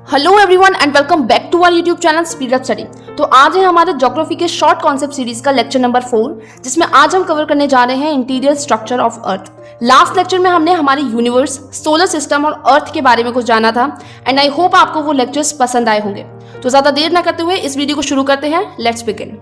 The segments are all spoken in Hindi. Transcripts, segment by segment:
Hello everyone and welcome back to our YouTube channel speed up study. तो आज है हमारे ज्योग्राफी के शॉर्ट कॉन्सेप्ट सीरीज का लेक्चर नंबर 4, जिसमें आज हम कवर करने जा रहे हैं interior structure of earth. Last lecture में हमने हमारे यूनिवर्स, सोलर सिस्टम और अर्थ के बारे में कुछ जाना था एंड आई होप आपको वो लेक्चर्स पसंद आए होंगे। तो ज्यादा देर ना करते हुए इस वीडियो को शुरू करते हैं। Let's begin.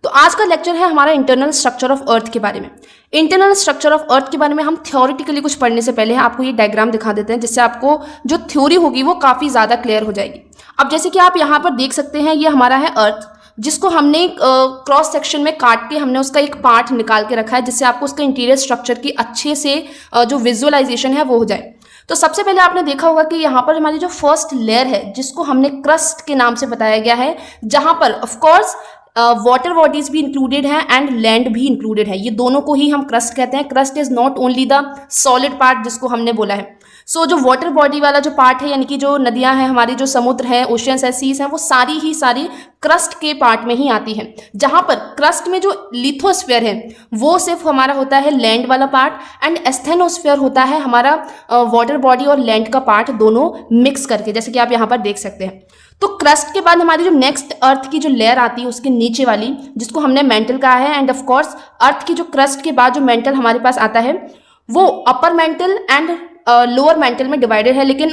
तो आज का लेक्चर है हमारा इंटरनल स्ट्रक्चर ऑफ अर्थ के बारे में। इंटरनल स्ट्रक्चर ऑफ अर्थ के बारे में हम थ्योरेटिकली कुछ पढ़ने से पहले आपको ये डायग्राम दिखा देते हैं, जिससे आपको जो थ्योरी होगी वो काफ़ी ज़्यादा क्लियर हो जाएगी। अब जैसे कि आप यहाँ पर देख सकते हैं, ये हमारा है अर्थ, जिसको हमने क्रॉस सेक्शन में काट के हमने उसका एक पार्ट निकाल के रखा है, जिससे आपको उसका इंटीरियर स्ट्रक्चर की अच्छे से जो विजुअलाइजेशन है वो हो जाए। तो सबसे पहले आपने देखा होगा कि यहाँ पर हमारी जो फर्स्ट लेयर है, जिसको हमने क्रस्ट के नाम से बताया गया है, जहाँ पर ऑफकोर्स वाटर बॉडीज भी इंक्लूडेड है एंड लैंड भी इंक्लूडेड है। ये दोनों को ही हम क्रस्ट कहते हैं। Crust is not only the solid part जिसको हमने बोला है। सो जो वाटर बॉडी वाला जो पार्ट है, यानी कि जो नदियां हैं हमारी, जो समुद्र हैं, ओशियंस है, सीज हैं, वो सारी क्रस्ट के पार्ट में ही आती है। जहां पर क्रस्ट में जो लिथोस्फीयर है वो सिर्फ हमारा होता है लैंड वाला पार्ट एंड एस्थेनोस्फीयर होता है हमारा वाटर बॉडी और लैंड का पार्ट दोनों मिक्स करके, जैसे कि आप यहाँ पर देख सकते हैं। तो क्रस्ट के बाद हमारी जो नेक्स्ट अर्थ की जो लेयर आती है उसके नीचे वाली, जिसको हमने मेंटल कहा है, एंड ऑफ कोर्स अर्थ की जो क्रस्ट के बाद जो मेंटल हमारे पास आता है वो upper mantle and lower mental में डिवाइडेड है, लेकिन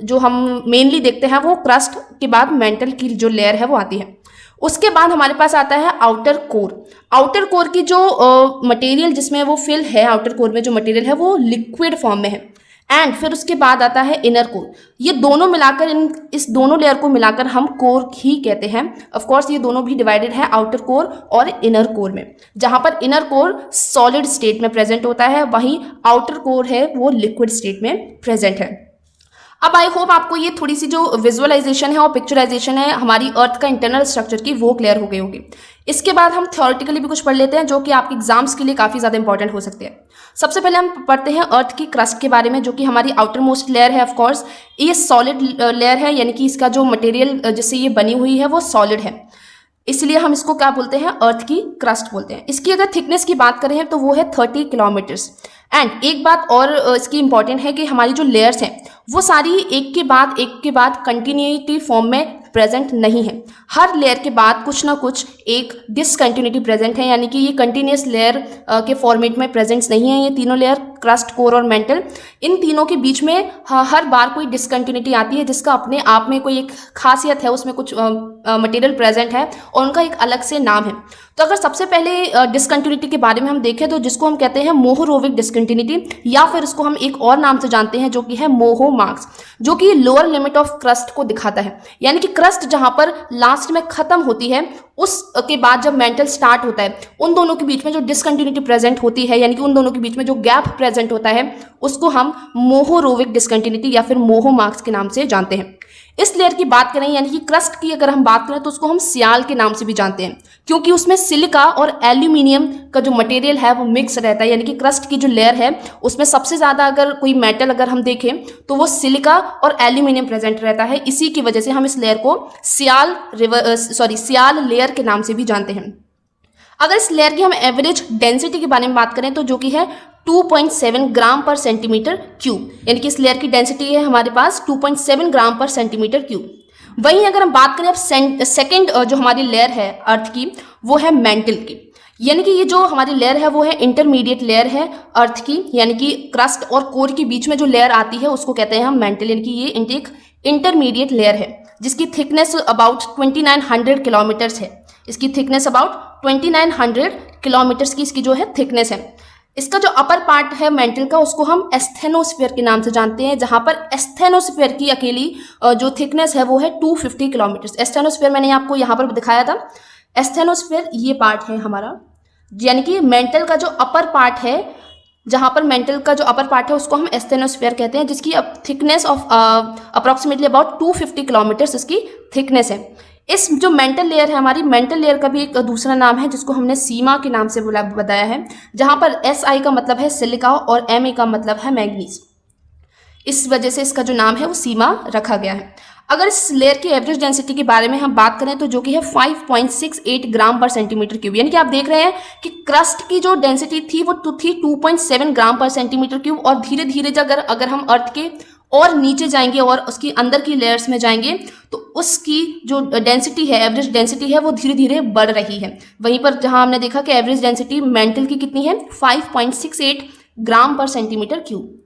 जो हम मेनली देखते हैं वो क्रस्ट के बाद मेंटल की जो लेयर है वो आती है। उसके बाद हमारे पास आता है आउटर कोर। आउटर कोर की जो मटेरियल जिसमें वो फिल है, आउटर कोर में जो मटेरियल है वो लिक्विड फॉर्म में है। एंड फिर उसके बाद आता है इनर कोर। ये दोनों मिलाकर, इस दोनों लेयर को मिलाकर हम कोर ही कहते हैं। ऑफ कोर्स ये दोनों भी डिवाइडेड है आउटर कोर और इनर कोर में, जहां पर इनर कोर सॉलिड स्टेट में प्रेजेंट होता है, वहीं आउटर कोर है वो लिक्विड स्टेट में प्रेजेंट है। अब आई होप आपको ये थोड़ी सी जो विजुअलाइजेशन है और पिक्चराइजेशन है हमारी अर्थ का इंटरनल स्ट्रक्चर की वो क्लियर हो गई होगी। इसके बाद हम थ्योरेटिकली भी कुछ पढ़ लेते हैं, जो कि आपके एग्जाम्स के लिए काफ़ी ज़्यादा इंपॉर्टेंट हो सकते हैं। सबसे पहले हम पढ़ते हैं अर्थ की क्रस्ट के बारे में, जो कि हमारी आउटर मोस्ट लेयर है। ऑफकोर्स ये सॉलिड लेयर है, यानी कि इसका जो मटेरियल जिससे ये बनी हुई है वो सॉलिड है, इसलिए हम इसको क्या बोलते हैं, अर्थ की क्रस्ट बोलते हैं। इसकी अगर थिकनेस की बात करें तो वो है 30 किलोमीटर्स। एंड एक बात और इसकी इंपॉर्टेंट है कि हमारी जो लेयर्स हैं वो सारी एक के बाद कंटिन्यूटी फॉर्म में प्रेजेंट नहीं है। हर लेयर के बाद कुछ ना कुछ एक डिसकंटिन्यूटी प्रेजेंट है, यानी कि ये कंटिन्यूस लेयर के फॉर्मेट में प्रेजेंट नहीं है। ये तीनों लेयर क्रस्ट, कोर और मेंटल, इन तीनों के बीच में हर बार कोई डिसकंटिन्यूटी आती है, जिसका अपने आप में कोई एक खासियत है, उसमें कुछ मटेरियल प्रेजेंट है और उनका एक अलग से नाम है। तो अगर सबसे पहले डिसकंटिन्यूटी के बारे में हम देखें तो जिसको हम कहते हैं मोहोरोविक डिसकंटिन्यूटी, या फिर इसको हम एक और नाम से जानते हैं जो कि है मोहो मार्क्स, जो कि लोअर लिमिट ऑफ क्रस्ट को दिखाता है। यानी कि क्रस्ट जहां पर लास्ट में खत्म होती है, उसके बाद जब मेंटल स्टार्ट होता है, उन दोनों के बीच में जो डिसकंटिन्यूटी प्रेजेंट होती है, यानी कि उन दोनों के बीच में जो गैप प्रेजेंट होता है, उसको हम मोहोरोविक डिसकंटिन्यूटी या फिर मोहो मार्क्स के नाम से जानते हैं। इस लेयर की बात करें, यानी कि क्रस्ट की अगर हम बात करें तो उसको हम सियाल के नाम से भी जानते हैं, क्योंकि उसमें सिलिका और एल्यूमिनियम का जो मटेरियल है वो मिक्स रहता है। यानी कि क्रस्ट की जो लेयर है उसमें सबसे ज़्यादा अगर कोई मेटल अगर हम देखें तो वो सिलिका और एल्यूमिनियम प्रेजेंट रहता है। इसी की वजह से हम इस लेयर को सियाल लेयर के नाम से भी जानते हैं। अगर इस लेयर की हम एवरेज डेंसिटी के बारे में बात करें तो जो कि है 2.7 ग्राम पर सेंटीमीटर क्यूब, यानी कि इस लेयर की डेंसिटी है हमारे पास 2.7 ग्राम पर सेंटीमीटर क्यूब। वहीं अगर हम बात करें अब सेकेंड जो हमारी लेयर है अर्थ की, वो है मेंटल की। यानी कि ये जो हमारी लेयर है वो है इंटरमीडिएट लेयर है अर्थ की, यानी कि क्रस्ट और कोर के बीच में जो लेयर आती है उसको कहते हैं हम मेंटल। यानी कि ये एक इंटरमीडिएट लेयर है, जिसकी थिकनेस अबाउट 2900 किलोमीटर्स है। इसकी थिकनेस अबाउट 2900 किलोमीटर्स की इसकी जो है थिकनेस है। इसका जो अपर पार्ट है मेंटल का, उसको हम एस्थेनोस्फीयर के नाम से जानते हैं, जहां पर एस्थेनोस्फीयर की अकेली जो थिकनेस है वो है 250 किलोमीटर्स। एस्थेनोस्फीयर मैंने आपको यहाँ पर दिखाया था। एस्थेनोस्फीयर ये पार्ट है हमारा, यानी कि मेंटल का जो अपर पार्ट है, जहां पर मेंटल का जो अपर पार्ट है उसको हम एस्थेनोस्फीयर कहते हैं, जिसकी thickness of approximately about 250 kilometres इसकी थिकनेस है। इस जो मेंटल लेयर है हमारी, मेंटल लेयर का भी एक दूसरा नाम है जिसको हमने सीमा के नाम से बताया है, जहां पर SI का मतलब है सिलिका और Ma का मतलब है मैग्नीज। इस वजह से इसका जो नाम है वो सीमा रखा गया है। अगर इस लेयर की एवरेज डेंसिटी के बारे में हम बात करें तो जो कि है 5.68 ग्राम पर सेंटीमीटर क्यूब, यानी कि आप देख रहे हैं कि क्रस्ट की जो डेंसिटी थी वो थी 2.7 ग्राम पर सेंटीमीटर क्यूब, और धीरे धीरे अगर हम अर्थ के और नीचे जाएंगे और उसकी अंदर की लेयर्स में जाएंगे तो उसकी जो डेंसिटी है, एवरेज डेंसिटी है, वो धीरे धीरे बढ़ रही है। वहीं पर जहां हमने देखा कि एवरेज डेंसिटी मेंटल की कितनी है, 5.68 ग्राम पर सेंटीमीटर क्यूब।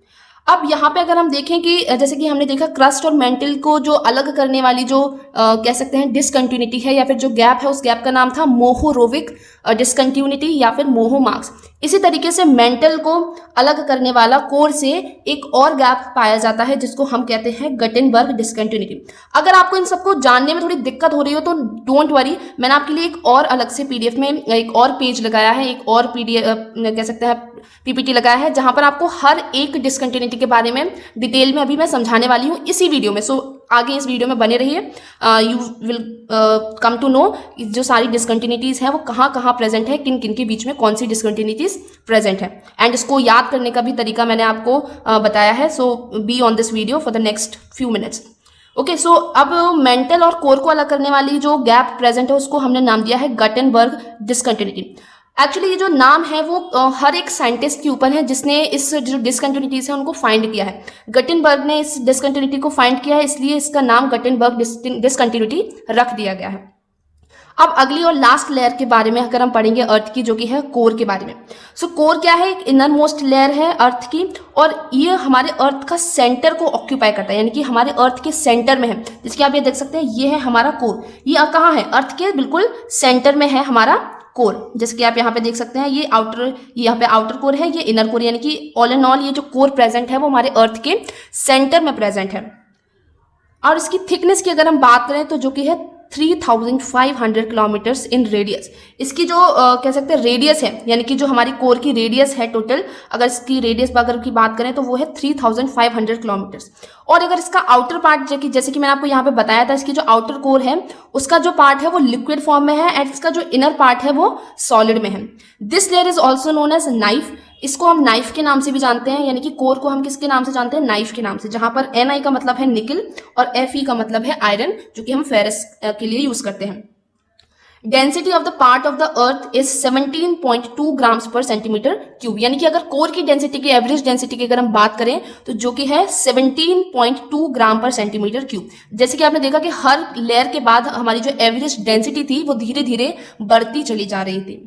अब यहाँ पे अगर हम देखें कि जैसे कि हमने देखा क्रस्ट और मेंटल को जो अलग करने वाली जो कह सकते हैं डिसकंटिन्यूटी है या फिर जो गैप है, उस गैप का नाम था मोहोरोविक डिसकंटिन्यूटी या फिर मोहो मार्क्स। इसी तरीके से मेंटल को अलग करने वाला कोर से एक और गैप पाया जाता है जिसको हम कहते हैं गटेनबर्ग डिसकंटिन्यूटी। अगर आपको इन सबको जानने में थोड़ी दिक्कत हो रही हो तो डोंट वरी, मैंने आपके लिए एक और अलग से पीडीएफ में एक और पेज लगाया है, एक और पीडीएफ कह सकते हैं पीपीटी लगाया है, जहां पर आपको हर एक डिसकंटिन्यूटी के बारे में डिटेल में अभी मैं समझाने वाली हूँ इसी वीडियो में। सो आगे इस वीडियो में बने रहिए, you will come to know जो सारी डिसकंटिन्यूटीज हैं वो कहाँ कहाँ प्रेजेंट है, किन किन के बीच में कौन सी डिसकंटिन्यूटीज प्रेजेंट है, एंड इसको याद करने का भी तरीका मैंने आपको बताया है। So be on this video for the next few minutes. Okay, so अब मेंटल और कोर को अलग करने वाली जो गैप प्रेजेंट है उसको हमने नाम दिया है गटेनबर्ग डिसकंटिन्यूटी। एक्चुअली ये जो नाम है वो हर एक साइंटिस्ट के ऊपर है जिसने इस जो डिसकंटिन्यूटीज है उनको फाइंड किया है। गटेनबर्ग ने इस डिसकंटिन्यूटी को फाइंड किया है, इसलिए इसका नाम गटेनबर्ग डिसकंटिन्यूटी रख दिया गया है। अब अगली और लास्ट लेयर के बारे में अगर हम पढ़ेंगे अर्थ की, जो कि है कोर के बारे में। सो कोर क्या है, एक इनर मोस्ट लेयर है अर्थ की, और ये हमारे अर्थ का सेंटर को ऑक्यूपाई करता है, यानी कि हमारे अर्थ के सेंटर में है। जिसके आप ये देख सकते हैं, ये है हमारा कोर। ये कहाँ है, अर्थ के बिल्कुल सेंटर में है हमारा कोर। जैसे कि आप यहाँ पे देख सकते हैं, ये यहाँ पे आउटर कोर है, ये इनर कोर, यानी कि ऑल एंड ऑल ये जो कोर प्रेजेंट है वो हमारे अर्थ के सेंटर में प्रेजेंट है। और इसकी थिकनेस की अगर हम बात करें तो जो कि है 3500 किलोमीटर्स इन रेडियस। इसकी जो कह सकते हैं रेडियस है, यानी कि जो हमारी कोर की रेडियस है टोटल, अगर इसकी रेडियस अगर की बात करें तो वो है 3500 किलोमीटर्स। और अगर इसका आउटर पार्ट जैसे कि मैंने आपको यहाँ पे बताया था, इसकी जो आउटर कोर है उसका जो पार्ट है वो लिक्विड फॉर्म में है, एंड इसका जो इनर पार्ट है वो सॉलिड में है। This layer is also known as NIFE. इसको हम नाइफ के नाम से भी जानते हैं, यानी कि कोर को हम किसके नाम से जानते हैं, नाइफ के नाम से, जहां पर Ni का मतलब है निकल और Fe का मतलब है आयरन, जो कि हम फेरस के लिए यूज करते हैं। Density of the part of the earth is 17.2 grams पर सेंटीमीटर क्यूब, यानी कि अगर कोर की डेंसिटी की एवरेज डेंसिटी की अगर हम बात करें तो जो कि है 17.2 ग्राम पर सेंटीमीटर क्यूब। जैसे कि आपने देखा कि हर लेयर के बाद हमारी जो एवरेज डेंसिटी थी वो धीरे धीरे बढ़ती चली जा रही थी।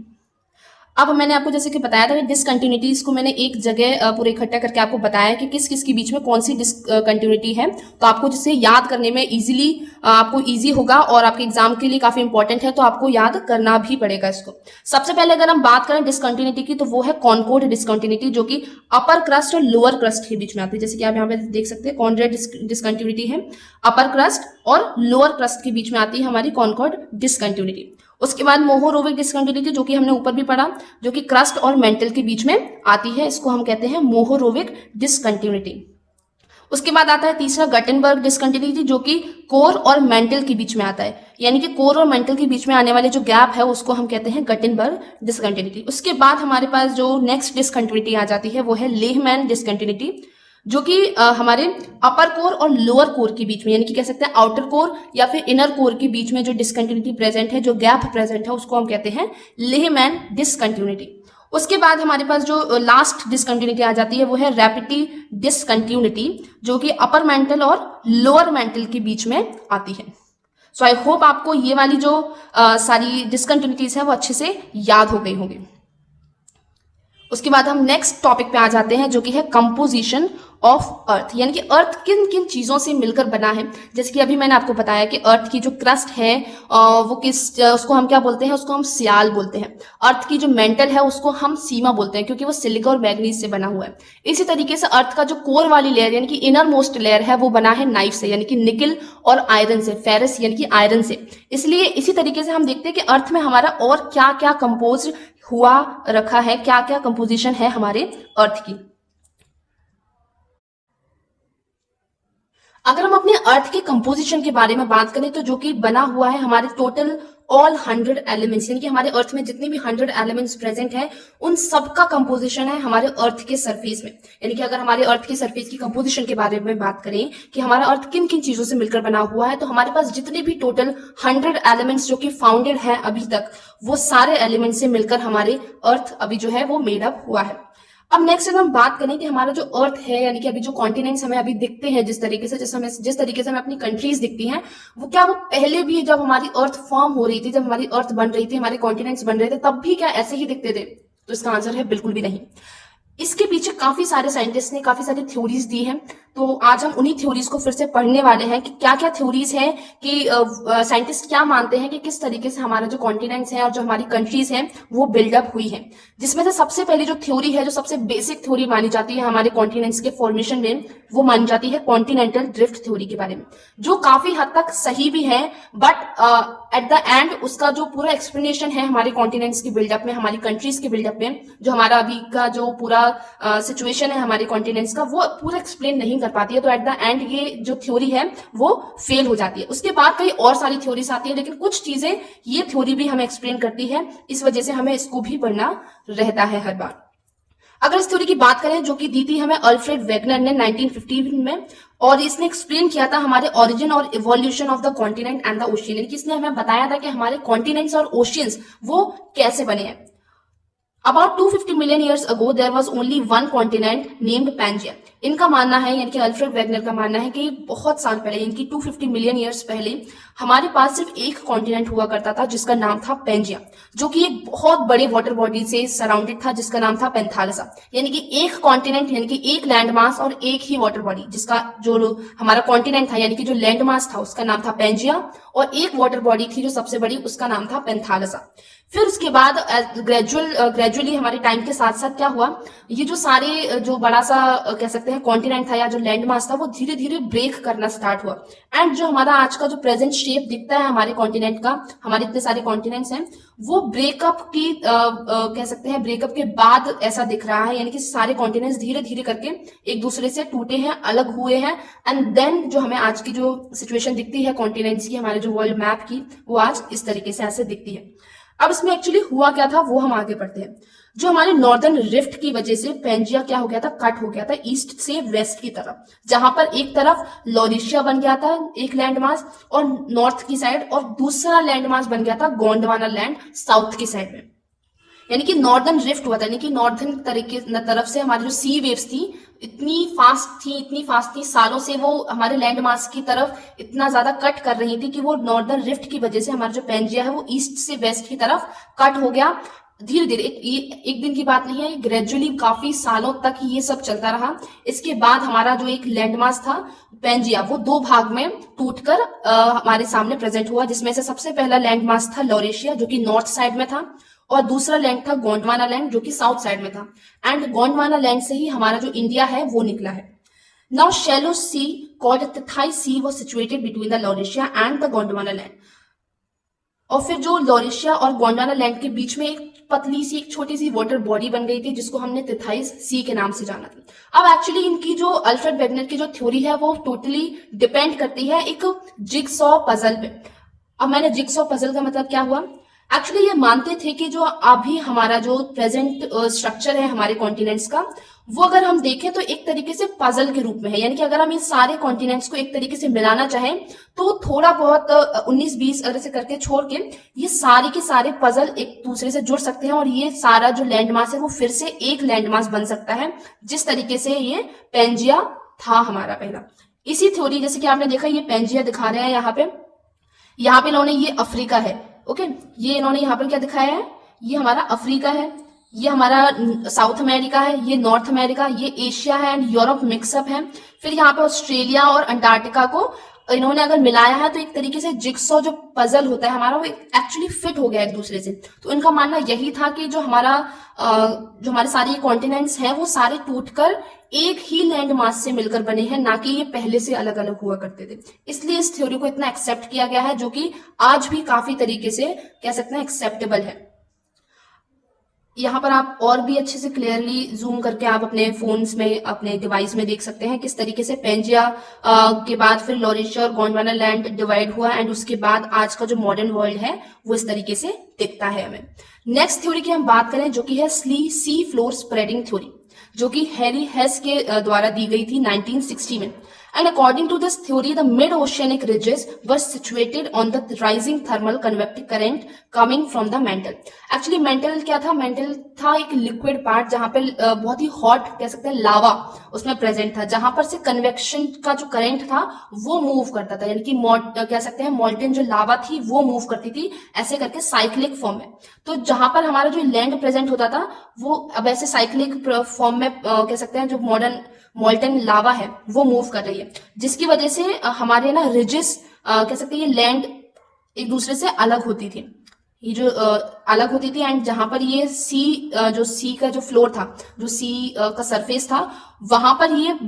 अब मैंने आपको जैसे कि बताया था कि डिसकंटिन्यूटीज को मैंने एक जगह पूरे इकट्ठा करके आपको बताया कि किस किस के बीच में कौन सी डिसकंटिन्यूटी है, तो आपको जिससे याद करने में इजीली आपको इजी होगा और आपके एग्जाम के लिए काफी इंपॉर्टेंट है, तो आपको याद करना भी पड़ेगा इसको। सबसे पहले अगर हम बात करें डिसकंटिन्यूटी की तो वो है कॉनकॉर्ड डिसकंटिन्यूटी, जो कि अपर क्रस्ट और लोअर क्रस्ट के बीच में आती है। जैसे कि आप यहाँ पे देख सकते हैं, कॉनकॉर्ड डिसकंटिन्यूटी है अपर क्रस्ट और लोअर क्रस्ट के बीच में आती है हमारी कॉनकॉर्ड डिसकंटिन्यूटी। उसके बाद मोहोरोविक डिसकंटिन्यूटी, जो कि हमने ऊपर भी पढ़ा, जो कि क्रस्ट और मेंटल के बीच में आती है, इसको हम कहते हैं मोहोरोविक डिसकंटिन्यूटी। उसके बाद आता है तीसरा गटेनबर्ग डिसकंटिन्यूटी, जो कि कोर और मेंटल के बीच में आता है, यानी कि कोर और मेंटल के बीच में आने वाले जो गैप है उसको हम कहते हैं गटेनबर्ग डिसकंटिन्यूटी। उसके बाद हमारे पास जो नेक्स्ट डिसकंटिन्यूटी आ जाती है वो है लेहमैन डिसकंटिन्यूटी, जो कि हमारे अपर कोर और लोअर कोर के बीच में, यानी कि कह सकते हैं आउटर कोर या फिर इनर कोर के बीच में जो डिसकंटिन्यूटी प्रेजेंट है, जो गैप प्रेजेंट है, उसको हम कहते हैं लेहमैन डिसकंटिन्यूटी। उसके बाद हमारे पास जो लास्ट डिसकंटिन्यूटी आ जाती है वो है रैपिडी डिसकंटिन्यूटी, जो कि अपर मेंटल और लोअर मेंटल के बीच में आती है। सो आई होप आपको ये वाली जो सारी डिसकंटिन्यूटीज है वो अच्छे से याद हो गई होंगी। उसके बाद हम नेक्स्ट टॉपिक पे आ जाते हैं, जो कि है कंपोजिशन ऑफ अर्थ, यानी कि अर्थ किन किन चीजों से मिलकर बना है। जैसे कि अभी मैंने आपको बताया कि अर्थ की जो क्रस्ट है वो उसको हम क्या बोलते हैं, उसको हम सियाल बोलते हैं। अर्थ की जो मेंटल है उसको हम सीमा बोलते हैं, क्योंकि वो सिलिका और मैग्नीज से बना हुआ है। इसी तरीके से अर्थ का जो कोर वाली लेयर यानी कि इनर मोस्ट लेयर है वो बना है नाइफ से, यानी कि निकल और आयरन से, फेरस यानी कि आयरन से। इसलिए इसी तरीके से हम देखते हैं कि अर्थ में हमारा और क्या क्या कंपोज हुआ रखा है, क्या क्या कंपोजिशन है हमारे अर्थ की। अगर हम अपने अर्थ के कंपोजिशन के बारे में बात करें तो जो कि बना हुआ है हमारे टोटल ऑल 100 एलिमेंट्स, यानी कि हमारे अर्थ में जितने भी 100 एलिमेंट्स प्रेजेंट है उन सब का कंपोजिशन है हमारे अर्थ के सरफेस में। यानी कि अगर हमारे अर्थ के सरफेस की कंपोजिशन के बारे में बात करें कि हमारा अर्थ किन किन चीजों से मिलकर बना हुआ है, तो हमारे पास जितने भी टोटल 100 एलिमेंट्स जो कि फाउंडेड है अभी तक, वो सारे एलिमेंट्स से मिलकर हमारे अर्थ अभी जो है वो मेड अप हुआ है। अब नेक्स्ट अगर हम बात करें कि हमारा जो अर्थ है, यानी कि अभी जो कॉन्टिनेंट्स हमें अभी दिखते हैं जिस तरीके से, जिस तरीके से हमें अपनी कंट्रीज दिखती हैं, वो क्या वो पहले भी जब हमारी अर्थ फॉर्म हो रही थी, जब हमारी अर्थ बन रही थी, हमारे कॉन्टिनेंट्स बन रहे थे, तब भी क्या ऐसे ही दिखते थे? तो इसका आंसर है बिल्कुल भी नहीं। इसके पीछे काफी सारे साइंटिस्ट ने काफी सारी थ्योरीज दी हैं, तो आज हम उन्हीं थ्योरीज को फिर से पढ़ने वाले हैं कि क्या क्या थ्योरीज हैं, कि साइंटिस्ट क्या मानते हैं कि किस तरीके से हमारा जो कॉन्टिनेंट्स हैं और जो हमारी कंट्रीज हैं वो बिल्डअप हुई है। जिसमें से सबसे पहली जो थ्योरी है, जो सबसे बेसिक थ्योरी मानी जाती है हमारे कॉन्टिनेंट्स के फॉर्मेशन में, वो मानी जाती है कॉन्टिनेंटल ड्रिफ्ट थ्योरी के बारे में, जो काफी हद तक सही भी है, बट एट द एंड उसका जो पूरा एक्सप्लेनेशन है हमारे कॉन्टिनेंट्स के बिल्डअप में, हमारी कंट्रीज के बिल्डअप में, जो हमारा अभी का जो पूरा सिचुएशन है हमारे कॉन्टिनेंट्स का, वो पूरा एक्सप्लेन नहीं कर पाती है। तो एट द एंड ये जो थ्योरी है वो फेल हो जाती है। उसके बाद कई और सारी थ्योरीज आती है, लेकिन कुछ चीजें ये थ्योरी भी हमें एक्सप्लेन करती है, इस वजह से हमें इसको भी पढ़ना रहता है हर बार। अगर इस थ्योरी की बात करें, जो कि दी थी हमें अल्फ्रेड वेगनर ने 1915 में, और इसने एक्सप्लेन किया था हमारे ओरिजिन और evolution of the continent and the ocean, यानी कि इसने हमें बताया था कि हमारे कॉन्टिनेंट्स और ओशियंस वो कैसे बने हैं। About 250 million years ago, there was only one continent named Pangaea. इनका मानना है, यानी कि अल्फ्रेड वेगनर का मानना है कि बहुत साल पहले, इनकी 250 मिलियन ईयर्स पहले, हमारे पास सिर्फ एक कॉन्टिनेंट हुआ करता था जिसका नाम था पेंजिया, जो कि एक बहुत बड़े वाटर बॉडी से सराउंडेड था जिसका नाम था पेंथालसा। यानी कि एक कॉन्टिनेंट, यानी कि एक लैंड मास और एक ही वाटर बॉडी, जिसका जो हमारा कॉन्टिनेंट था, यानी कि जो लैंड मास था उसका नाम था पेंजिया, और एक वाटर बॉडी थी जो सबसे बड़ी, उसका नाम था पेंथालसा। फिर उसके बाद ग्रेजुअली हमारे टाइम के साथ साथ क्या हुआ, ये जो सारे जो बड़ा सा कह सकते हैं कॉन्टिनेंट था या जो लैंड मास था, वो धीरे धीरे ब्रेक करना स्टार्ट हुआ, एंड जो हमारा आज का जो प्रेजेंट शेप दिखता है हमारे कॉन्टिनेंट का, हमारे इतने सारे कॉन्टिनेंट्स हैं, वो ब्रेकअप की कह सकते हैं ब्रेकअप के बाद ऐसा दिख रहा है, यानी कि सारे कॉन्टिनेंट्स धीरे धीरे करके एक दूसरे से टूटे हैं, अलग हुए हैं, एंड देन जो हमें आज की जो सिचुएशन दिखती है कॉन्टिनेंट्स की, हमारे जो वर्ल्ड मैप की, वो आज इस तरीके से ऐसे दिखती है। अब इसमें एक्चुअली हुआ क्या था वो हम आगे पढ़ते हैं। जो हमारे नॉर्दर्न रिफ्ट की वजह से पेंजिया क्या हो गया था, कट हो गया था ईस्ट से वेस्ट की तरफ, जहां पर एक तरफ लॉरिशिया बन गया था एक लैंडमास और नॉर्थ की साइड, और दूसरा लैंडमास बन गया था गोंडवाना लैंड साउथ की साइड में। यानी कि नॉर्दर्न रिफ्ट हुआ था, यानी कि नॉर्दर्न तरफ से हमारी जो सी वेव्स थी इतनी फास्ट थी, सालों से वो हमारे लैंड मास की तरफ इतना ज्यादा कट कर रही थी कि वो नॉर्दर्न रिफ्ट की वजह से हमारा जो पेंजिया है वो ईस्ट से वेस्ट की तरफ कट हो गया धीरे धीरे। एक दिन की बात नहीं है, ग्रेजुअली काफी सालों तक ये सब चलता रहा। इसके बाद हमारा जो एक लैंडमास था पेंजिया, वो दो भाग में टूटकर हमारे सामने प्रेजेंट हुआ, जिसमें से सबसे पहला लैंडमास था लॉरेशिया, जो कि नॉर्थ साइड में था, और दूसरा लैंड था गोंडवाना लैंड, जो कि साउथ साइड में था, एंड गोंडवाना लैंड से ही हमारा जो इंडिया है वो निकला है। Now shallow sea called Tethys sea was situated between the Laurasia and the Gondwana land. और फिर जो लॉरेशिया और गोंडवाना लैंड के बीच में एक पतली सी, एक छोटी सी वाटर बॉडी बन गई थी, जिसको हमने तिथाइस सी के नाम से जाना था। अब एक्चुअली इनकी जो अल्फ्रेड वेगनर की जो थ्योरी है वो टोटली डिपेंड करती है एक जिगसॉ पजल पे। अब मैंने जिगसॉ पजल का मतलब क्या हुआ, एक्चुअली ये मानते थे कि जो अभी हमारा जो प्रेजेंट स्ट्रक्चर है हमारे कॉन्टिनेंट्स का, वो अगर हम देखें तो एक तरीके से पजल के रूप में है। यानी कि अगर हम ये सारे कॉन्टिनेंट्स को एक तरीके से मिलाना चाहें तो थोड़ा बहुत 19-20 अगर से करके छोड़ के ये सारे के सारे पजल एक दूसरे से जुड़ सकते हैं, और ये सारा जो लैंडमास है वो फिर से एक लैंडमास बन सकता है, जिस तरीके से ये पेंजिया था हमारा पहला। इसी थ्योरी, जैसे कि आपने देखा ये पेंजिया दिखा रहे हैं यहाँ पे इन्होंने, ये अफ्रीका है, ओके, ये इन्होंने यहाँ पर क्या दिखाया है, ये हमारा अफ्रीका है, ये हमारा साउथ अमेरिका है, ये नॉर्थ अमेरिका, ये एशिया है, एंड यूरोप मिक्सअप है। फिर यहाँ पे ऑस्ट्रेलिया और अंटार्कटिका को इन्होंने अगर मिलाया है तो एक तरीके से जिगसॉ जो पजल होता है हमारा वो एक्चुअली फिट हो गया एक दूसरे से। तो इनका मानना यही था कि जो हमारे सारे कॉन्टिनेंट्स हैं वो सारे टूटकर एक ही लैंड मास से मिलकर बने हैं, ना कि ये पहले से अलग अलग हुआ करते थे। इसलिए इस थ्योरी को इतना एक्सेप्ट किया गया है, जो कि आज भी काफी तरीके से कह सकते हैं एक्सेप्टेबल है। यहाँ पर आप और भी अच्छे से क्लियरली जूम करके आप अपने फोन्स में, अपने डिवाइस में देख सकते हैं किस तरीके से पेंजिया के बाद फिर लॉरेशिया और गोंडवाना लैंड डिवाइड हुआ, एंड उसके बाद आज का जो मॉडर्न वर्ल्ड है वो इस तरीके से दिखता है हमें। नेक्स्ट थ्योरी की हम बात करें, जो कि है सी फ्लोर स्प्रेडिंग थ्योरी, जो कि हैरी हेस के द्वारा दी गई थी 1960 में। And according to this theory, the mid-oceanic ridges were situated on the rising thermal convective current coming from the mantle. Actually mantle क्या था? mantle था एक liquid part जहां पे बहुत ही hot कह सकते हैं लावा उसमें प्रेजेंट था, जहां पर से कन्वेक्शन का जो करंट था वो मूव करता था, यानी कि कह सकते हैं मोल्टेन जो लावा थी वो मूव करती थी ऐसे करके साइक्लिक फॉर्म में। तो जहां पर हमारा जो लैंड प्रेजेंट होता था वो अब ऐसे साइक्लिक फॉर्म में कह सकते हैं जो मॉडर्न मोल्टेन लावा है वो मूव कर रही है, जिसकी वजह से हमारे ना रिजेस कह सकते हैं ये लैंड एक दूसरे से अलग होती थी, ये जो अलग होती थी। एंड जहां पर ये जो सी का जो फ्लोर था, जो सी का सरफेस था, वहां पर ये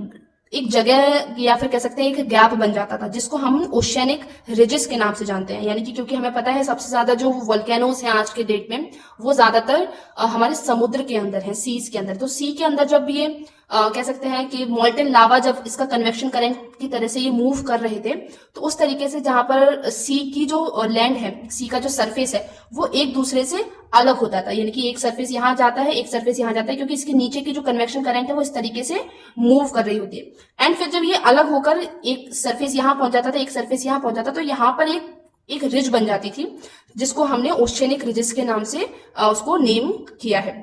एक जगह या फिर कह सकते हैं एक गैप बन जाता था, जिसको हम ओशियनिक रिजेस के नाम से जानते हैं। यानी कि क्योंकि हमें पता है सबसे ज्यादा जो वोल्केनोज हैं आज के डेट में वो ज्यादातर हमारे समुद्र के अंदर है, सीज के अंदर। तो सी के अंदर जब ये कह सकते हैं कि मोल्टेन लावा जब इसका कन्वेक्शन करंट की तरह से ये मूव कर रहे थे, तो उस तरीके से जहां पर सी की जो लैंड है, सी का जो सरफेस है वो एक दूसरे से अलग होता था, यानी कि एक सरफेस यहाँ जाता है, एक सरफेस यहाँ जाता है, क्योंकि इसके नीचे की जो कन्वेक्शन करंट है वो इस तरीके से मूव कर रही होती है। एंड फिर जब ये अलग होकर एक सरफेस यहाँ पहुंच जाता था, एक सरफेस यहाँ पहुंच जाता, तो यहाँ पर एक रिज बन जाती थी, जिसको हमने ओशियनिक रिजेस के नाम से उसको नेम किया है।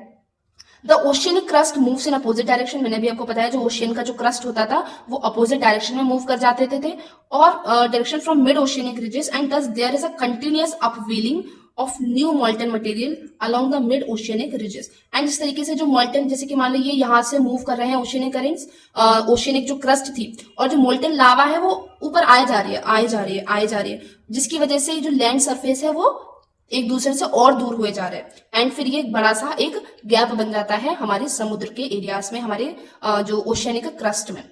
The oceanic crust moves in opposite direction. मैंने भी आपको बताया जो ओशियन का जो क्रस्ट होता था वो अपोजिट डायरेक्शन में मूव कर जाते थे और direction from mid oceanic ridges, and thus there is a continuous upwelling of new molten material along the mid oceanic ridges। And इस तरीके से जो मोल्टन, जैसे कि मान लो ये यहाँ से मूव कर रहे हैं ओशियनिक करेंट्स, ओशियनिक जो क्रस्ट थी और जो मोल्टन लावा है वो ऊपर आए जा रही है, जिसकी वजह से जो लैंड सरफेस है वो एक दूसरे से और दूर हुए जा रहे हैं। एंड फिर ये एक बड़ा सा एक गैप बन जाता है हमारे समुद्र के एरियाज में, हमारे जो ओशियनिक क्रस्ट में।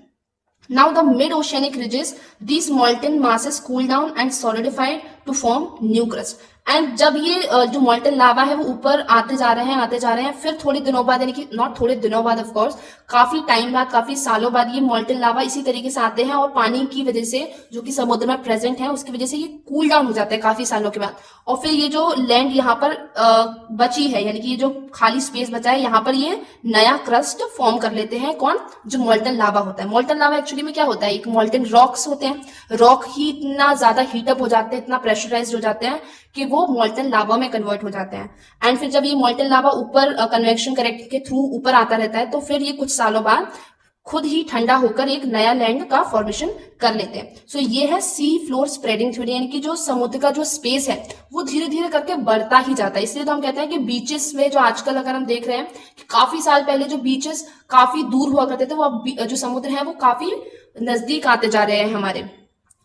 Now the mid-oceanic ridges, these molten masses cool down and solidified to form new crust। And जब ये जो मोल्टन लावा है वो ऊपर आते जा रहे हैं, फिर थोड़े दिनों बाद, यानी कि नॉट थोड़े दिनों बाद, ऑफ कोर्स काफी टाइम बाद, काफी सालों बाद ये मोल्टन लावा इसी तरीके से आते हैं और पानी की वजह से जो कि समुद्र में प्रेजेंट है उसकी वजह से ये कूल डाउन हो जाता है काफी सालों के बाद, और फिर ये जो लैंड यहाँ पर बची है, यानी कि ये जो खाली स्पेस बचा है यहाँ पर ये नया क्रस्ट फॉर्म कर लेते हैं। कौन? जो मोल्टन लावा होता है। मोल्टन लावा एक्चुअली में क्या होता है? एक मोल्टन रॉक्स होते हैं, रॉक ही इतना ज्यादा हीटअप हो जाते हैं, इतना प्रेशराइज्ड हो जाते हैं कि वो मोल्टन लावा में कन्वर्ट हो जाते हैं। एंड फिर जब ये मोल्टन लावा ऊपर कन्वेक्शन करंट के थ्रू ऊपर आता रहता है, तो फिर ये कुछ सालों बाद खुद ही ठंडा होकर एक नया लैंड का फॉर्मेशन कर लेते हैं। सो ये है सी फ्लोर स्प्रेडिंग थ्योरी, यानी कि जो समुद्र का जो स्पेस है वो धीरे धीरे करके बढ़ता ही जाता है। इसलिए तो हम कहते हैं कि बीचेस में जो आजकल अगर हम देख रहे हैं कि काफी साल पहले जो बीचेस काफी दूर हुआ करते थे, वो अब जो समुद्र है वो काफी नजदीक आते जा रहे हैं। हमारे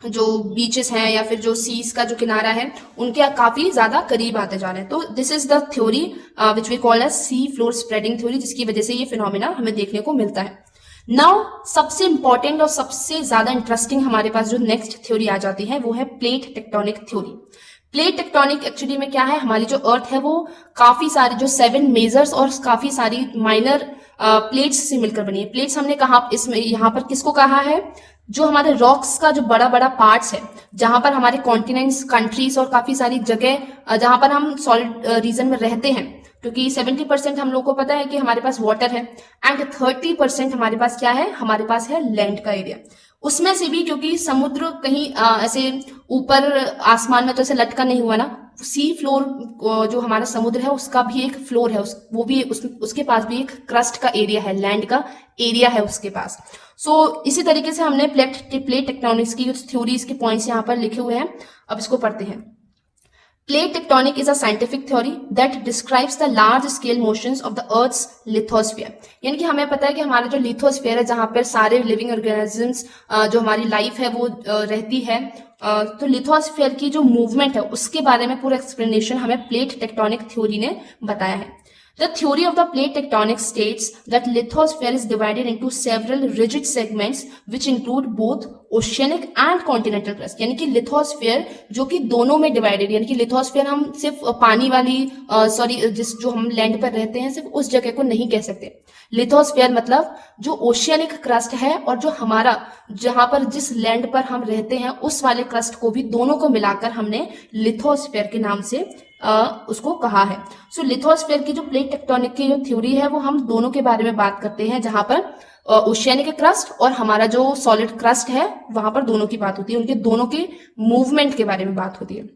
जो बीचेस हैं या फिर जो सीज का जो किनारा है उनके काफी ज्यादा करीब आते जा रहे हैं। तो this is the theory which we call as sea floor spreading theory, जिसकी वजह से ये फिनोमिना हमें देखने को मिलता है। नाउ सबसे इंपॉर्टेंट और सबसे ज्यादा इंटरेस्टिंग हमारे पास जो नेक्स्ट थ्योरी आ जाती है वो है plate tectonic theory. Plate tectonic actually में क्या है? हमारी जो अर्थ है वो काफी सारी जो 7 मेजर्स और काफी सारी माइनर प्लेट्स से मिलकर बनी है। प्लेट्स हमने कहा इसमें यहाँ पर किसको कहा है? जो हमारे रॉक्स का जो बड़ा बड़ा पार्ट्स है, जहां पर हमारे कॉन्टिनेंट्स, कंट्रीज और काफी सारी जगह जहां पर हम सॉलिड रीजन में रहते हैं, क्योंकि 70% हम लोग को पता है कि हमारे पास वाटर है एंड 30% हमारे पास क्या है? हमारे पास है लैंड का एरिया। उसमें से भी क्योंकि समुद्र कहीं ऐसे ऊपर आसमान में तो ऐसे लटका नहीं हुआ ना, सी फ्लोर जो हमारा समुद्र है उसका भी एक फ्लोर है, उसके पास भी एक क्रस्ट का एरिया है, लैंड का एरिया है उसके पास। सो इसी तरीके से हमने प्लेट टेक्टोनिक्स की थ्योरीज के पॉइंट्स यहाँ पर लिखे हुए हैं। अब इसको पढ़ते हैं। Plate tectonic is a scientific theory that describes the large scale motions of the Earth's lithosphere। यानी कि हमें पता है कि हमारा जो लिथोस्फीयर है, जहां पर सारे लिविंग ऑर्गेनिजम्स जो हमारी लाइफ है वो रहती है, तो लिथोस्फीयर की जो मूवमेंट है उसके बारे में पूरा एक्सप्लेनेशन हमें प्लेट टेक्टोनिक थ्योरी ने बताया है। The theory of the plate tectonics states that lithosphere is divided into several rigid segments which include both oceanic and continental crust। यानी कि लिथोस्फीयर जो कि दोनों में डिवाइडेड, यानी कि लिथोस्फीयर हम सिर्फ पानी वाली जो हम लैंड पर रहते हैं सिर्फ उस जगह को नहीं कह सकते। लिथोस्फीयर मतलब जो ओशियनिक क्रस्ट है और जो हमारा जहां पर जिस लैंड पर हम रहते हैं उस वाले क्रस्ट को भी, दोनों को मिलाकर हमने लिथोस्फीयर के नाम से उसको कहा है। सो लिथोस्फीयर की जो प्लेट टेक्टोनिक की जो थ्योरी है वो हम दोनों के बारे में बात करते हैं, जहां पर ओशियानिक क्रस्ट और हमारा जो सॉलिड क्रस्ट है वहां पर दोनों की बात होती है, उनके दोनों के मूवमेंट के बारे में बात होती है।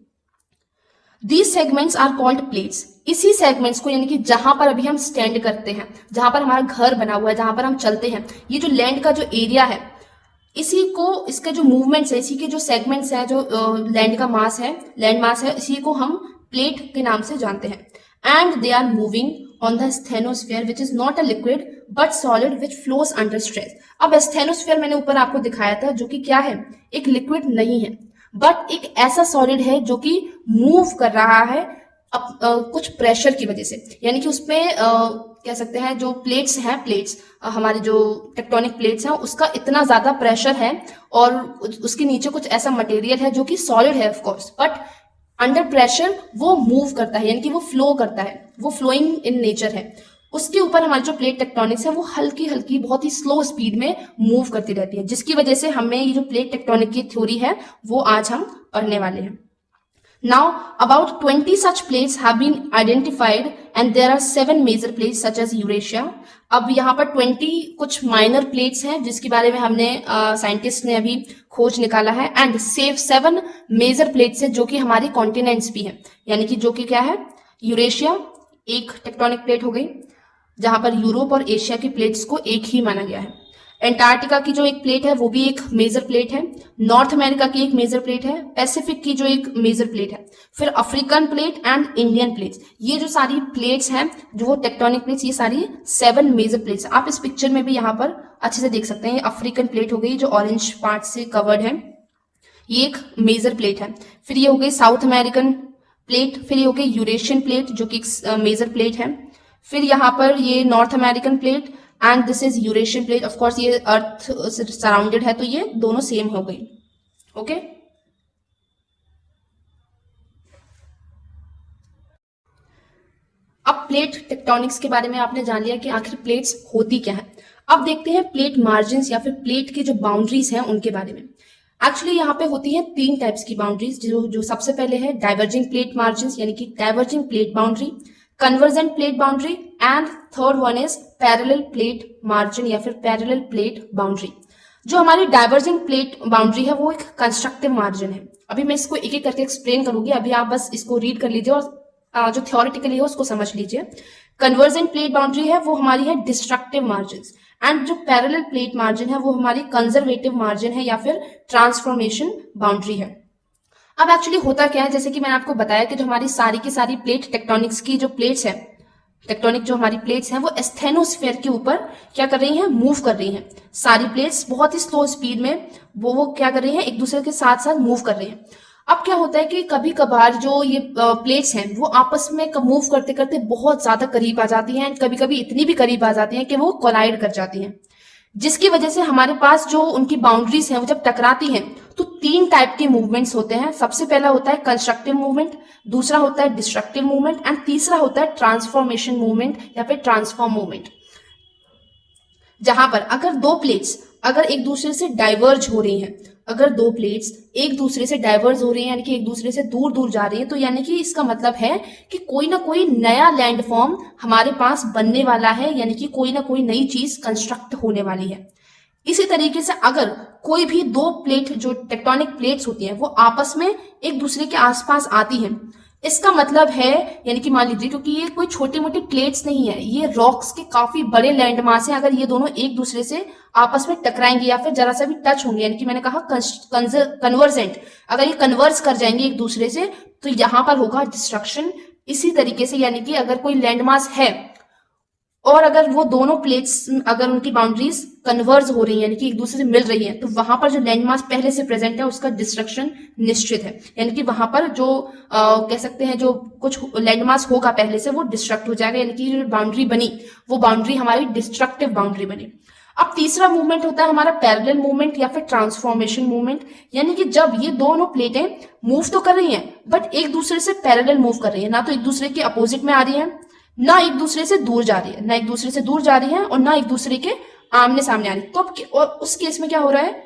These segments are called plates। इसी सेगमेंट्स को यानी कि जहां पर अभी हम स्टैंड करते हैं, जहां पर हमारा घर बना हुआ है, जहां पर हम चलते हैं, ये जो लैंड का जो एरिया है, इसी को, इसके जो मूवमेंट्स है, इसी के जो सेगमेंट्स है, जो लैंड का मास है, लैंड मास है, इसी को हम प्लेट के नाम से जानते हैं। And they are moving on the asthenosphere which is not a liquid but solid which flows under stress. अब स्टेनोस्फेयर मैंने ऊपर आपको दिखाया था, जो कि क्या है, एक लिक्विड नहीं है, बट एक ऐसा सॉलिड है जो कि मूव कर रहा है कुछ प्रेशर की वजह से। यानी कि उसमें कह सकते हैं जो प्लेट्स हैं, प्लेट्स हमारे जो टेक्टोनिक प्लेट्स हैं, उसका इतना ज्यादा प्रेशर है और उसके नीचे कुछ ऐसा मटेरियल है जो कि सॉलिड है of course, but under pressure वो मूव करता है, यानी कि वो फ्लो करता है, वो फ्लोइंग इन नेचर है। उसके ऊपर हमारी जो प्लेट टेक्टोनिक्स है वो हल्की हल्की बहुत ही स्लो स्पीड में मूव करती रहती है, जिसकी वजह से हमें ये जो प्लेट टेक्टोनिक की थ्योरी है वो आज हम पढ़ने वाले हैं। Now about 20 such plates have been identified and there are 7 major plates such as Eurasia। अब यहाँ पर 20 कुछ माइनर प्लेट्स हैं जिसके बारे में हमने साइंटिस्ट ने अभी खोज निकाला है, एंड 7 मेजर प्लेट्स है जो कि हमारी कॉन्टिनेंट्स भी हैं, यानी कि जो कि क्या है, यूरेशिया एक टेक्टोनिक प्लेट हो गई, जहां पर यूरोप और एशिया की प्लेट्स को एक ही माना गया है। एंटार्क्टिका की जो एक प्लेट है वो भी एक मेजर प्लेट है, नॉर्थ अमेरिका की एक मेजर प्लेट है, पैसिफिक की जो एक मेजर प्लेट है, फिर African plate and Indian plates. ये जो सारी प्लेट्स हैं, जो वो टेक्टोनिक प्लेट्स, ये सारी 7 मेजर प्लेट्स। आप इस पिक्चर में भी यहाँ पर अच्छे से देख सकते हैं, ये अफ्रीकन प्लेट हो गई जो ऑरेंज पार्ट से कवर्ड है, ये एक मेजर प्लेट है। फिर ये हो गई साउथ अमेरिकन प्लेट, फिर ये हो गई यूरेशियन प्लेट जो कि एक मेजर प्लेट है, फिर यहाँ पर ये north American plate and this is Eurasian plate. Of course ये अर्थ से सराउंडेड है तो ये दोनों सेम हो गई। ओके, अब प्लेट टेक्टोनिक्स के बारे में आपने जान लिया कि आखिर प्लेट्स होती क्या है। अब देखते हैं प्लेट मार्जिन्स या फिर प्लेट की जो बाउंड्रीज हैं उनके बारे में। एक्चुअली यहाँ पे होती है 3 टाइप्स की बाउंड्रीज, जो सबसे पहले है डाइवर्जिंग प्लेट मार्जिन्स यानी कि diverging plate boundary, convergent plate boundary and third one is parallel plate margin या फिर पैरेलल प्लेट बाउंड्री। जो हमारी डाइवर्जिंग प्लेट बाउंड्री है वो एक कंस्ट्रक्टिव मार्जिन है। अभी मैं इसको एक एक करके एक्सप्लेन करूंगी, अभी आप बस इसको रीड कर लीजिए और जो थ्योरेटिकली है उसको समझ लीजिए। कन्वर्जेंट प्लेट बाउंड्री है वो हमारी है डिस्ट्रक्टिव मार्जिन, एंड जो पैरेलल प्लेट मार्जिन है वो हमारी कंजर्वेटिव मार्जिन है या फिर ट्रांसफॉर्मेशन बाउंड्री है। अब एक्चुअली होता क्या है, जैसे कि मैंने आपको बताया कि जो हमारी सारी की सारी प्लेट टेक्टोनिक्स की जो प्लेट्स है, टेक्टोनिक जो हमारी प्लेट्स हैं वो स्टेनोस्फेयर के ऊपर क्या कर रही हैं, मूव कर रही हैं। सारी प्लेट्स बहुत ही स्लो स्पीड में वो क्या कर रही हैं, एक दूसरे के साथ साथ मूव कर रही हैं। अब क्या होता है कि कभी कभार जो ये प्लेट्स हैं वो आपस में मूव करते करते बहुत ज्यादा करीब आ जाती हैं, कभी कभी इतनी भी करीब आ जाती हैं कि वो कोलाइड कर जाती हैं, जिसकी वजह से हमारे पास जो उनकी बाउंड्रीज हैं वो जब टकराती हैं तो 3 टाइप के मूवमेंट्स होते हैं। सबसे पहला होता है कंस्ट्रक्टिव मूवमेंट, दूसरा होता है डिस्ट्रक्टिव मूवमेंट एंड तीसरा होता है ट्रांसफॉर्मेशन मूवमेंट या फिर ट्रांसफॉर्म मूवमेंट। जहां पर अगर 2 प्लेट्स अगर एक दूसरे से डाइवर्ज हो रही हैं, अगर 2 प्लेट्स एक दूसरे से डाइवर्ज हो रही हैं यानी कि एक दूसरे से दूर दूर जा रही हैं, तो यानी कि इसका मतलब है कि कोई ना कोई नया लैंड फॉर्म हमारे पास बनने वाला है, यानी कि कोई ना कोई नई चीज कंस्ट्रक्ट होने वाली है। इसी तरीके से अगर कोई भी 2 प्लेट जो टेक्टोनिक प्लेट्स होती हैं वो आपस में एक दूसरे के आसपास आती हैं, इसका मतलब है, यानी कि मान लीजिए क्योंकि ये कोई छोटी मोटी प्लेट्स नहीं है, ये रॉक्स के काफी बड़े लैंड मास हैं, अगर ये दोनों एक दूसरे से आपस में टकराएंगे या फिर जरा सा भी टच होंगे, यानी कि मैंने कहा कन्वर्जेंट, अगर ये कन्वर्ज कर जाएंगे एक दूसरे से तो यहां पर होगा डिस्ट्रक्शन। इसी तरीके से यानी कि अगर कोई लैंड मास है और अगर वो दोनों प्लेट्स अगर उनकी बाउंड्रीज कन्वर्ज हो रही है यानी कि एक दूसरे से मिल रही है, तो वहां पर जो लैंड मास पहले से प्रेजेंट है उसका डिस्ट्रक्शन निश्चित है, यानी कि वहां पर जो कह सकते हैं जो कुछ लैंड मास होगा पहले से वो डिस्ट्रक्ट हो जाएगा, यानी कि जो बाउंड्री बनी वो बाउंड्री हमारी डिस्ट्रक्टिव बाउंड्री बनी। अब तीसरा मूवमेंट होता है हमारा पैरेलल मूवमेंट या फिर ट्रांसफॉर्मेशन मूवमेंट, यानी कि जब ये दोनों प्लेटें मूव तो कर रही हैं बट एक दूसरे से पैरेलल मूव कर रही है, ना तो एक दूसरे के अपोजिट में आ रही है, ना एक दूसरे से दूर जा रही है, ना एक दूसरे से दूर जा रही है और ना एक दूसरे के आमने सामने आ रही है। तो अब और उस केस में क्या हो रहा है,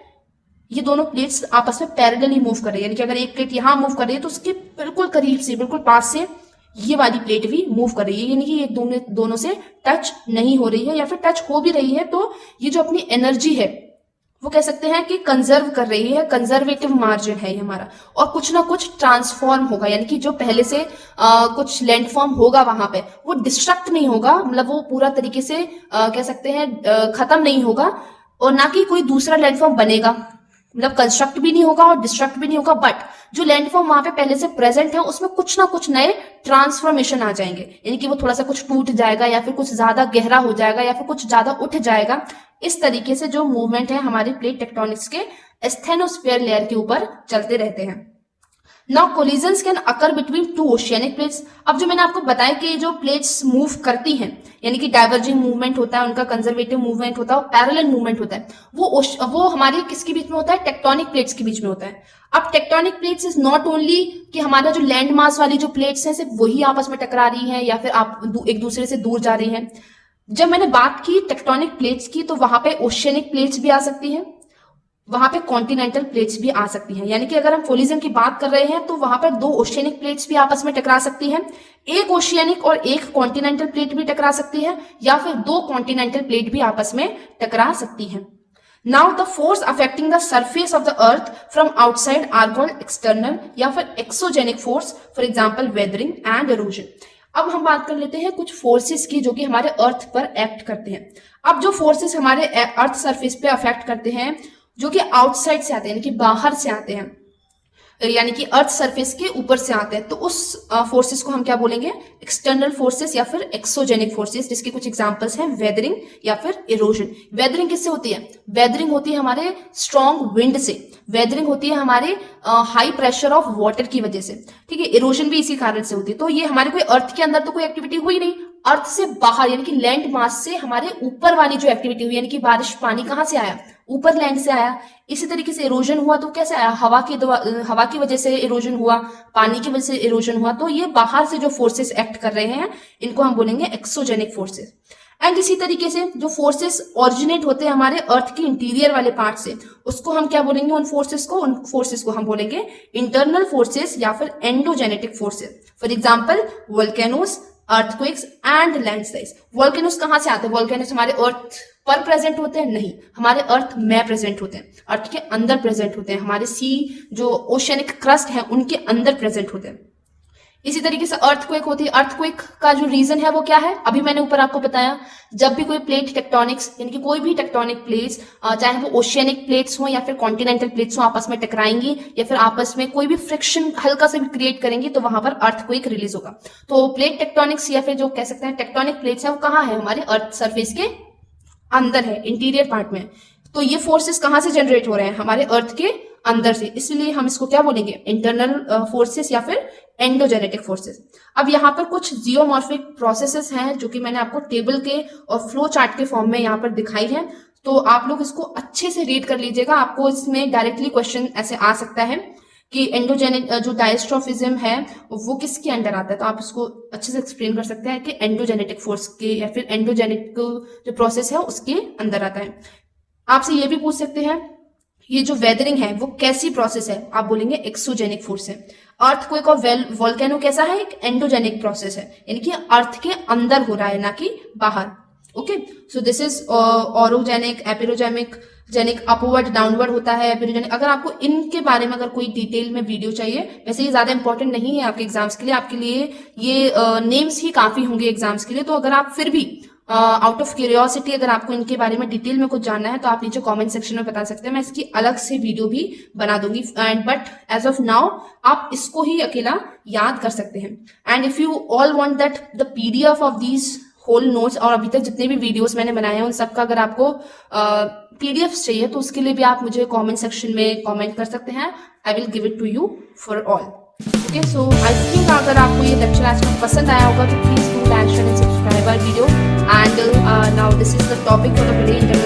ये दोनों प्लेट्स आपस में पैरेलली मूव कर रही है, यानी कि अगर एक प्लेट यहां मूव कर रही है तो उसके बिल्कुल करीब से बिल्कुल पास से ये वाली प्लेट भी मूव कर रही है, यानी कि ये दोनों से टच नहीं हो रही है, या फिर टच हो भी रही है तो ये जो अपनी एनर्जी है वो कह सकते हैं कि कंजर्व कर रही है, कंजर्वेटिव मार्जिन है ये हमारा, और कुछ ना कुछ ट्रांसफॉर्म होगा, यानी कि जो पहले से कुछ लैंडफॉर्म होगा वहां पे वो डिस्ट्रक्ट नहीं होगा, मतलब वो पूरा तरीके से कह सकते हैं खत्म नहीं होगा, और ना कि कोई दूसरा लैंडफॉर्म बनेगा, मतलब कंस्ट्रक्ट भी नहीं होगा और डिस्ट्रक्ट भी नहीं होगा, बट जो लैंडफॉर्म वहां पे पहले से प्रेजेंट है उसमें कुछ ना कुछ नए ट्रांसफॉर्मेशन आ जाएंगे, यानी कि वो थोड़ा सा कुछ टूट जाएगा, या फिर कुछ ज्यादा गहरा हो जाएगा, या फिर कुछ ज्यादा उठ जाएगा। इस तरीके से जो मूवमेंट है हमारी प्लेट टेक्टोनिक्स के स्टेनोस्फीयर लेयर के ऊपर चलते रहते हैं। Now collisions can occur between two oceanic plates. अब जो मैंने आपको बताया कि जो प्लेट्स मूव करती हैं, यानी कि डाइवर्जिंग मूवमेंट होता है, उनका कंजर्वेटिव मूवमेंट होता है और पैरेलल मूवमेंट होता है, वो हमारे किसके बीच में होता है, टेक्टोनिक प्लेट्स के बीच में होता है। अब tectonic plates is not only कि हमारा जो लैंड मास वाली जो प्लेट्स हैं सिर्फ वही आपस में टकरा रही हैं या फिर आप एक दूसरे से दूर जा रही हैं। जब मैंने बात की टेक्टोनिक प्लेट्स की तो वहां पे ओशियनिक प्लेट्स भी आ सकती हैं, वहां पे कॉन्टिनेंटल प्लेट्स भी आ सकती हैं, यानी कि अगर हम कोलिजन की बात कर रहे हैं तो वहां पर दो ओशियनिक प्लेट्स भी आपस में टकरा सकती हैं, एक ओशियनिक और एक कॉन्टिनेंटल प्लेट भी टकरा सकती है, या फिर दो कॉन्टिनेंटल प्लेट भी आपस में टकरा सकती हैं। Now the force affecting the surface of the earth from outside are called external या फिर exogenic force, for example weathering and erosion. अब हम बात कर लेते हैं कुछ फोर्सेस की जो कि हमारे अर्थ पर एक्ट करते हैं। अब जो फोर्सेस हमारे अर्थ सरफेस पे अफेक्ट करते हैं जो कि आउटसाइड से आते हैं, यानी कि बाहर से आते हैं, यानी कि अर्थ सरफेस के ऊपर से आते हैं, तो उस फोर्सेस को हम क्या बोलेंगे, एक्सटर्नल फोर्सेस या फिर एक्सोजेनिक फोर्सेस, जिसके कुछ एग्जांपल्स हैं वेदरिंग या फिर इरोजन। वेदरिंग किससे होती है, वेदरिंग होती है हमारे स्ट्रॉन्ग विंड से, वेदरिंग होती है हमारे हाई प्रेशर ऑफ वाटर की वजह से, ठीक है। इरोजन भी इसी कारण से होती है। तो ये हमारे कोई अर्थ के अंदर तो कोई एक्टिविटी हुई नहीं, अर्थ से बाहर यानी कि लैंड मास से हमारे ऊपर वाली जो एक्टिविटी हुई, यानी कि बारिश पानी कहाँ से आया, ऊपर लैंड से आया। इसी तरीके से इरोजन हुआ तो कैसे आया, हवा की वजह से इरोजन हुआ, पानी की वजह से इरोजन हुआ। तो ये बाहर से जो फोर्सेस एक्ट कर रहे हैं इनको हम बोलेंगे एक्सोजेनिक फोर्सेस। एंड इसी तरीके से जो फोर्सेस ओरिजिनेट होते हैं हमारे अर्थ के इंटीरियर वाले पार्ट से, उसको हम क्या बोलेंगे, उन फोर्सेस को हम बोलेंगे इंटरनल फोर्सेस या फिर endogenetic forces. For example volcanoes, earthquakes and landslides. Volcanoes कहाँ से आते हैं, वोल्केनोस हमारे अर्थ पर प्रेजेंट होते हैं, नहीं, हमारे अर्थ में प्रेजेंट होते हैं, अर्थ के अंदर प्रेजेंट होते हैं, हमारे सी जो ओशियनिक क्रस्ट है उनके अंदर प्रेजेंट होते हैं। इसी तरीके से अर्थक्वेक होती है। अर्थक्वेक का जो रीजन है वो क्या है, अभी मैंने ऊपर आपको बताया, जब भी कोई प्लेट टेक्टोनिक्स यानी कि कोई भी टेक्टोनिक प्लेट्स, चाहे वो ओशियनिक प्लेट्स हो या फिर कॉन्टिनेंटल प्लेट्स हो, आपस में टकराएंगी या फिर आपस में कोई भी फ्रिक्शन हल्का से भी क्रिएट करेंगी तो वहां पर अर्थक्वेक रिलीज होगा। तो प्लेट टेक्टोनिक्स या फिर जो कह सकते हैं टेक्टोनिक प्लेट्स है वो कहाँ है, हमारे अर्थ सर्फेस के अंदर है, इंटीरियर पार्ट में। तो ये फोर्सेस कहाँ से जनरेट हो रहे हैं, हमारे अर्थ के अंदर से, इसलिए हम इसको क्या बोलेंगे, इंटरनल फोर्सेस या फिर एंडोजेनेटिक फोर्सेस। अब यहाँ पर कुछ जियोमॉर्फिक प्रोसेसेस हैं जो कि मैंने आपको टेबल के और फ्लो चार्ट के फॉर्म में यहाँ पर दिखाई है, तो आप लोग इसको अच्छे से रीड कर लीजिएगा। आपको इसमें डायरेक्टली क्वेश्चन ऐसे आ सकता है कि एंडोजेनिक जो डायस्ट्रोफिज्म है वो किसके अंडर आता है, तो आप इसको अच्छे से एक्सप्लेन कर सकते हैं कि एंडोजेनेटिक फोर्स के या फिर एंडोजेनिक जो प्रोसेस है उसके अंदर आता है। आपसे ये भी पूछ सकते हैं ये जो वेदरिंग है वो कैसी प्रोसेस है, आप बोलेंगे एक्सोजेनिक फोर्स है। अर्थक्वेक और वोल्केनो कैसा है, एक एंडोजेनिक प्रोसेस है, यानी कि अर्थ के अंदर हो रहा है ना कि बाहर। Okay, so this is orogenic, epeirogenic, genic upward downward होता है, एपिरोजेनिक। अगर आपको इनके बारे में अगर कोई डिटेल में वीडियो चाहिए, वैसे ये ज्यादा इंपॉर्टेंट नहीं है आपके एग्जाम्स के लिए, आपके लिए ये नेम्स ही काफी होंगे एग्जाम्स के लिए। तो अगर आप फिर भी आउट ऑफ क्यूरियोसिटी अगर आपको इनके बारे में डिटेल में कुछ जानना है तो आप नीचे कमेंट सेक्शन में बता सकते हैं, मैं इसकी अलग से वीडियो भी बना दूंगी। And but as of now आप इसको ही अकेला याद कर सकते हैं। And if you all want that the PDF of these whole notes, और अभी तक जितने भी वीडियोस मैंने बनाए हैं उन सबका अगर आपको पीडीएफ चाहिए तो उसके लिए भी आप मुझे कमेंट सेक्शन में कमेंट कर सकते हैं। I will give it to you for all. Okay, so I think अगर आपको ये लेक्चर आज में पसंद आया होगा तो please do like, share and subscribe our video. And now this is the topic for the today.